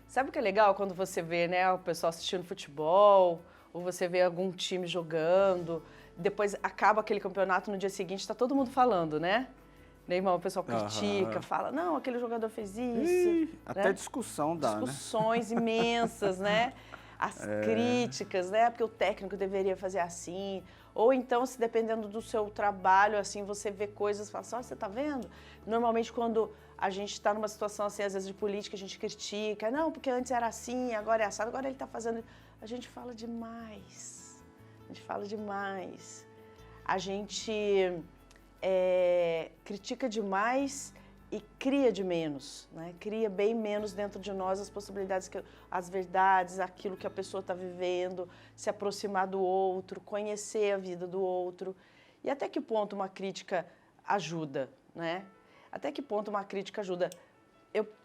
Sabe o que é legal quando você vê, né, o pessoal assistindo futebol, ou você vê algum time jogando, depois acaba aquele campeonato, no dia seguinte está todo mundo falando, né? Neymar, o pessoal critica, Aham. fala, não, aquele jogador fez isso, Ih, até né? discussão dá, né? Discussões imensas, né? As críticas, né? Porque o técnico deveria fazer assim. Ou então, se dependendo do seu trabalho, assim, você vê coisas e fala assim, ó, você tá vendo? Normalmente, quando a gente está numa situação, assim, às vezes de política, a gente critica. Não, porque antes era assim, agora é assado, agora ele tá fazendo... A gente fala demais. A gente fala demais. A gente critica demais e cria de menos, né? Cria bem menos dentro de nós as possibilidades, as verdades, aquilo que a pessoa está vivendo, se aproximar do outro, conhecer a vida do outro. E até que ponto uma crítica ajuda, né? Até que ponto uma crítica ajuda?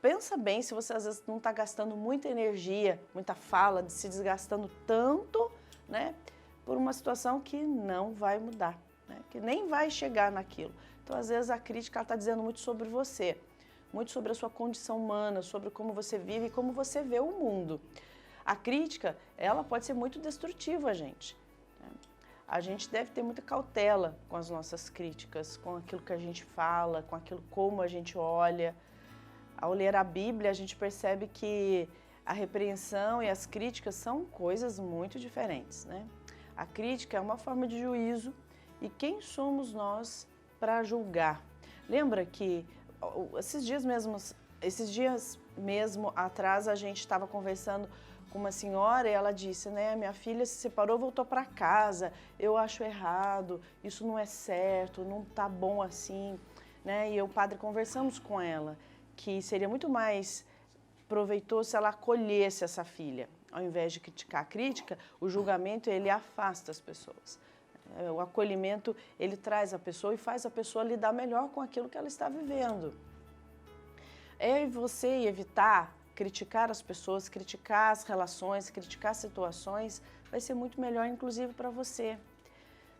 Pensa bem se você às vezes não está gastando muita energia, muita fala, se desgastando tanto, né? Por uma situação que não vai mudar, né? Que nem vai chegar naquilo. Então, às vezes, a crítica está dizendo muito sobre você, muito sobre a sua condição humana, sobre como você vive e como você vê o mundo. A crítica, ela pode ser muito destrutiva, gente. Né? A gente deve ter muita cautela com as nossas críticas, com aquilo que a gente fala, com aquilo como a gente olha. Ao ler a Bíblia, a gente percebe que a repreensão e as críticas são coisas muito diferentes, né? A crítica é uma forma de juízo e quem somos nós para julgar? Lembra que esses dias mesmo atrás a gente estava conversando com uma senhora e ela disse, né, minha filha se separou, voltou para casa, eu acho errado, isso não é certo, não tá bom assim, né? E eu, padre, conversamos com ela que seria muito mais proveitoso se ela acolhesse essa filha. Ao invés de criticar a crítica, o julgamento, ele afasta as pessoas. O acolhimento, ele traz a pessoa e faz a pessoa lidar melhor com aquilo que ela está vivendo. É você evitar criticar as pessoas, criticar as relações, criticar situações, vai ser muito melhor, inclusive, para você.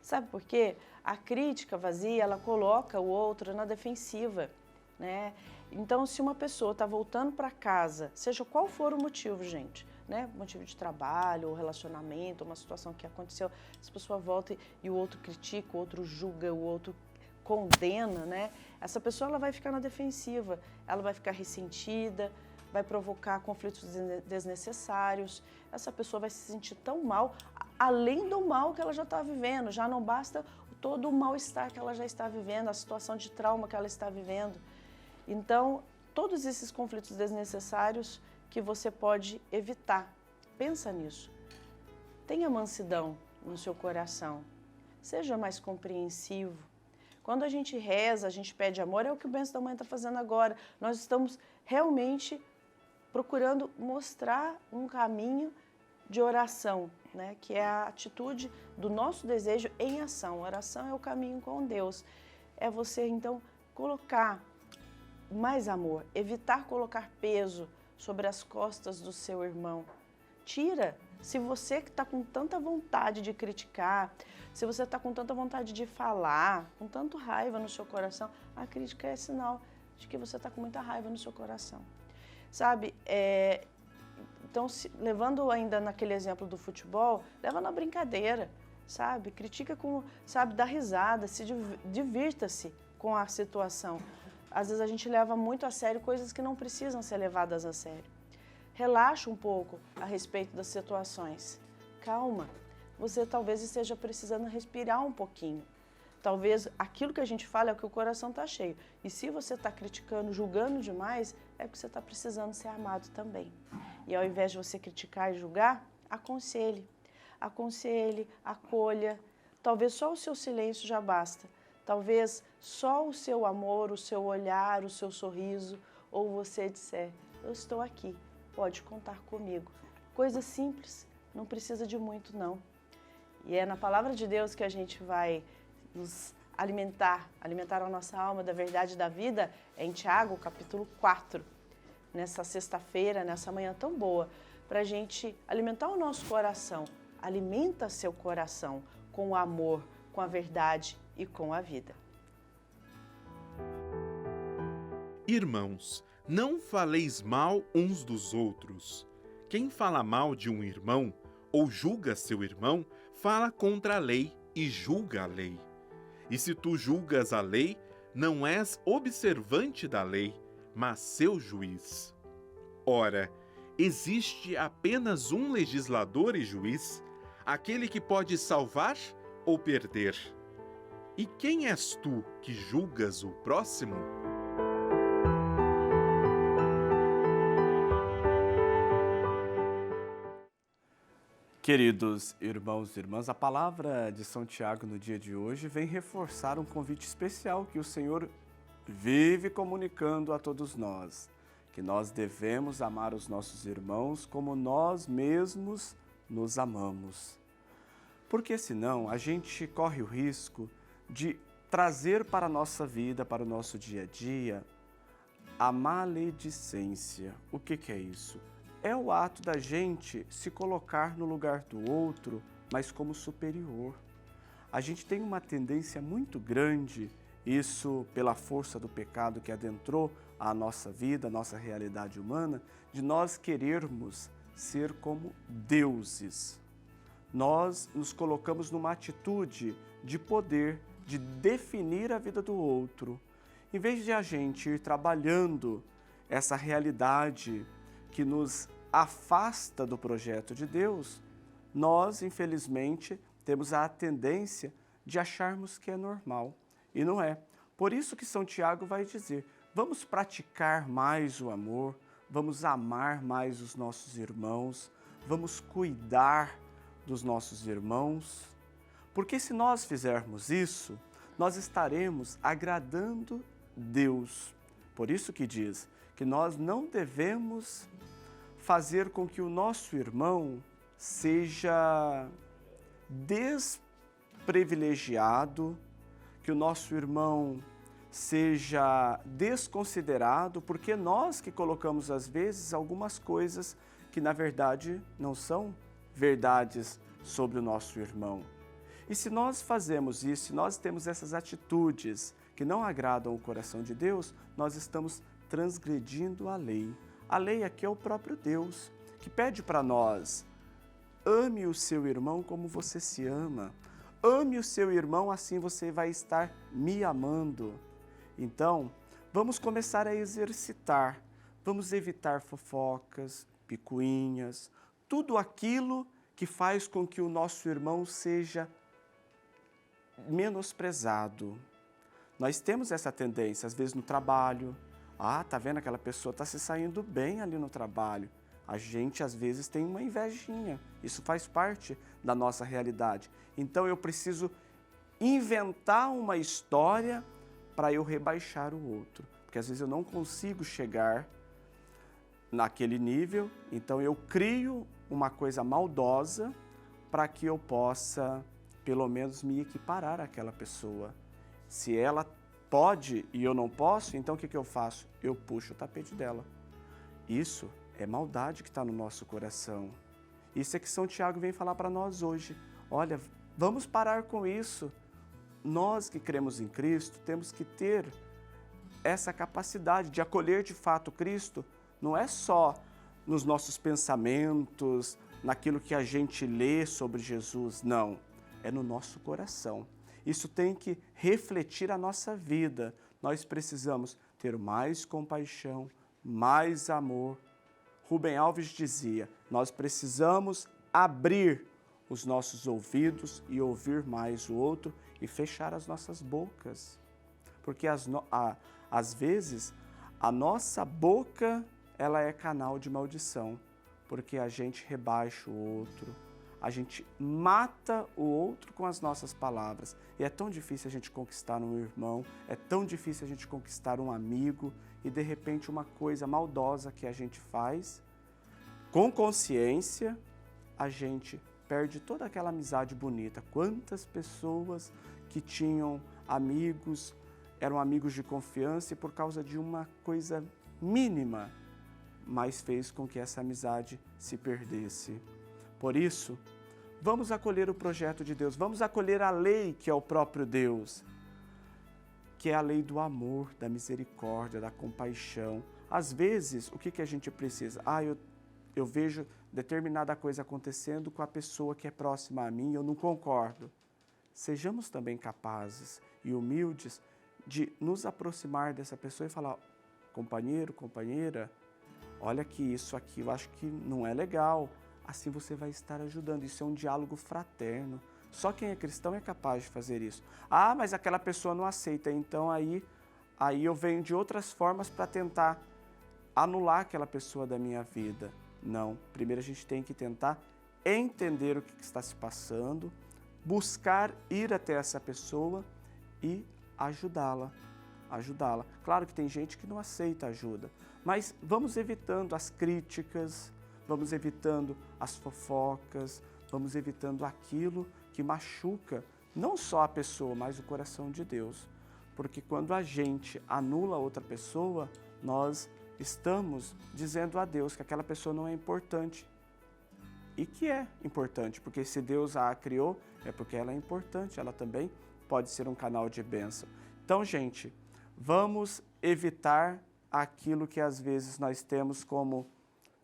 Sabe por quê? A crítica vazia, ela coloca o outro na defensiva, né? Então, se uma pessoa está voltando para casa, seja qual for o motivo, gente, né? Motivo de trabalho, ou relacionamento, uma situação que aconteceu, se a pessoa volta e o outro critica, o outro julga, o outro condena, né? Essa pessoa ela vai ficar na defensiva, ela vai ficar ressentida, vai provocar conflitos desnecessários, essa pessoa vai se sentir tão mal, além do mal que ela já está vivendo, já não basta todo o mal-estar que ela já está vivendo, a situação de trauma que ela está vivendo. Então, todos esses conflitos desnecessários que você pode evitar. Pensa nisso. Tenha mansidão no seu coração. Seja mais compreensivo. Quando a gente reza, a gente pede amor, é o que o Benção da Mãe está fazendo agora. Nós estamos realmente procurando mostrar um caminho de oração, né? Que é a atitude do nosso desejo em ação. A oração é o caminho com Deus. É você, então, colocar mais amor, evitar colocar peso sobre as costas do seu irmão. Tira. Se você que está com tanta vontade de criticar, se você está com tanta vontade de falar, com tanto raiva no seu coração, a crítica é sinal de que você está com muita raiva no seu coração. Sabe, então, levando ainda naquele exemplo do futebol, leva na brincadeira, sabe? Critica com, sabe, dá risada, divirta-se com a situação. Às vezes a gente leva muito a sério coisas que não precisam ser levadas a sério. Relaxa um pouco a respeito das situações. Calma, você talvez esteja precisando respirar um pouquinho. Talvez aquilo que a gente fala é o que o coração está cheio. E se você está criticando, julgando demais, é porque você está precisando ser amado também. E ao invés de você criticar e julgar, aconselhe. Aconselhe, acolha. Talvez só o seu silêncio já basta. Talvez só o seu amor, o seu olhar, o seu sorriso, ou você disser, eu estou aqui, pode contar comigo. Coisa simples, não precisa de muito não. E é na palavra de Deus que a gente vai nos alimentar a nossa alma da verdade da vida, é em Tiago, capítulo 4. Nessa sexta-feira, nessa manhã tão boa, para a gente alimentar o nosso coração. Alimenta seu coração com o amor, com a verdade e com a vida. Irmãos, Não faleis mal uns dos outros. Quem fala mal de um irmão ou julga seu irmão, fala contra a lei e julga a lei. E se tu julgas a lei, não és observante da lei, mas seu juiz. Ora, existe apenas um legislador e juiz, aquele que pode salvar ou perder. E quem és tu que julgas o próximo? Queridos irmãos e irmãs, a palavra de São Tiago no dia de hoje vem reforçar um convite especial que o Senhor vive comunicando a todos nós, que nós devemos amar os nossos irmãos como nós mesmos nos amamos. Porque senão a gente corre o risco de trazer para a nossa vida, para o nosso dia a dia, a maledicência. O que é isso? É o ato da gente se colocar no lugar do outro, mas como superior. A gente tem uma tendência muito grande, isso pela força do pecado que adentrou a nossa vida, a nossa realidade humana, de nós querermos ser como deuses. Nós nos colocamos numa atitude de poder, de definir a vida do outro. Em vez de a gente ir trabalhando essa realidade que nos afasta do projeto de Deus, nós, infelizmente, temos a tendência de acharmos que é normal. E não é. Por isso que São Tiago vai dizer, vamos praticar mais o amor, vamos amar mais os nossos irmãos, vamos cuidar dos nossos irmãos, porque se nós fizermos isso, nós estaremos agradando Deus. Por isso que diz que nós não devemos fazer com que o nosso irmão seja desprivilegiado, que o nosso irmão seja desconsiderado, porque nós que colocamos às vezes algumas coisas que na verdade não são verdades sobre o nosso irmão. E se nós fazemos isso, se nós temos essas atitudes que não agradam o coração de Deus, nós estamos transgredindo a lei. A lei aqui é o próprio Deus, que pede para nós, ame o seu irmão como você se ama. Ame o seu irmão, assim você vai estar me amando. Então, vamos começar a exercitar, vamos evitar fofocas, picuinhas, tudo aquilo que faz com que o nosso irmão seja menosprezado. Nós temos essa tendência, às vezes no trabalho. Tá vendo? Aquela pessoa está se saindo bem ali no trabalho. A gente, às vezes, tem uma invejinha. Isso faz parte da nossa realidade. Então, eu preciso inventar uma história para eu rebaixar o outro. Porque, às vezes, eu não consigo chegar naquele nível. Então, eu crio uma coisa maldosa para que eu possa, pelo menos, me equiparar àquela pessoa. Se ela pode e eu não posso, então o que eu faço? Eu puxo o tapete dela. Isso é maldade que está no nosso coração. Isso é que São Tiago vem falar para nós hoje. Olha, vamos parar com isso. Nós que cremos em Cristo temos que ter essa capacidade de acolher de fato Cristo. Não é só nos nossos pensamentos, naquilo que a gente lê sobre Jesus, não. É no nosso coração. Isso tem que refletir a nossa vida. Nós precisamos ter mais compaixão, mais amor. Rubem Alves dizia, nós precisamos abrir os nossos ouvidos e ouvir mais o outro e fechar as nossas bocas. Porque às vezes a nossa boca ela é canal de maldição, porque a gente rebaixa o outro, a gente mata o outro com as nossas palavras. E é tão difícil a gente conquistar um irmão, é tão difícil a gente conquistar um amigo e de repente uma coisa maldosa que a gente faz, com consciência, a gente perde toda aquela amizade bonita. Quantas pessoas que tinham amigos, eram amigos de confiança e por causa de uma coisa mínima, mas fez com que essa amizade se perdesse. Por isso, vamos acolher o projeto de Deus, vamos acolher a lei que é o próprio Deus, que é a lei do amor, da misericórdia, da compaixão, Às vezes, o que a gente precisa? Eu vejo determinada coisa acontecendo com a pessoa que é próxima a mim, eu não concordo. Sejamos também capazes e humildes de nos aproximar dessa pessoa e falar, companheiro, companheira, olha que isso aqui eu acho que não é legal. Assim você vai estar ajudando. Isso é um diálogo fraterno. Só quem é cristão é capaz de fazer isso. Ah, mas aquela pessoa não aceita. Então aí eu venho de outras formas para tentar anular aquela pessoa da minha vida. Não. Primeiro a gente tem que tentar entender o que está se passando, buscar ir até essa pessoa e ajudá-la. Claro que tem gente que não aceita ajuda, mas vamos evitando as críticas, vamos evitando as fofocas, vamos evitando aquilo que machuca não só a pessoa, mas o coração de Deus. Porque quando a gente anula outra pessoa, nós estamos dizendo a Deus que aquela pessoa não é importante. E que é importante, porque se Deus a criou, é porque ela é importante, ela também pode ser um canal de bênção. Então, gente, vamos evitar aquilo que às vezes nós temos como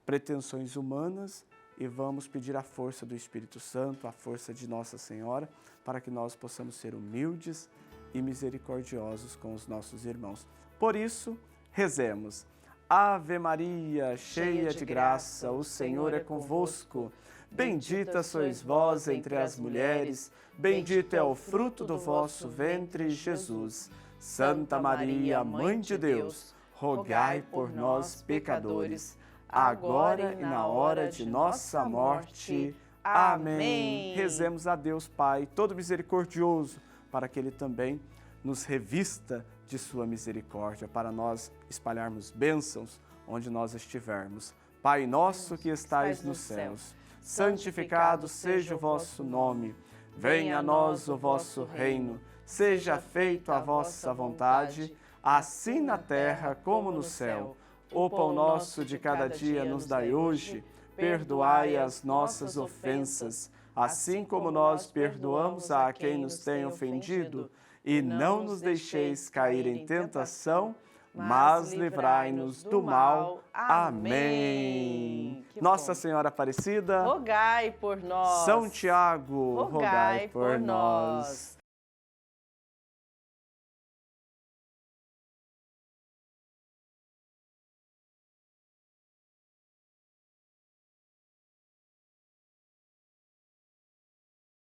pretensões humanas e vamos pedir a força do Espírito Santo, a força de Nossa Senhora, para que nós possamos ser humildes e misericordiosos com os nossos irmãos. Por isso, rezemos. Ave Maria, cheia de graça, o Senhor é convosco. Bendita sois vós entre as mulheres, bendito é o fruto do vosso ventre, Jesus. Santa Maria, Mãe de Deus, rogai por nós, pecadores, agora e na hora de nossa morte. Amém. Rezemos a Deus Pai, todo misericordioso, para que Ele também nos revista de sua misericórdia, para nós espalharmos bênçãos onde nós estivermos. Pai nosso que estais nos céus, santificado seja o vosso nome. Venha a nós o vosso reino. Seja feita a vossa vontade, assim na terra como no céu. O pão nosso de cada dia nos dai hoje. Perdoai as nossas ofensas, assim como nós perdoamos a quem nos tem ofendido. E não nos deixeis cair em tentação, mas livrai-nos do mal. Amém. Nossa Senhora Aparecida, rogai por nós. São Tiago, rogai por nós.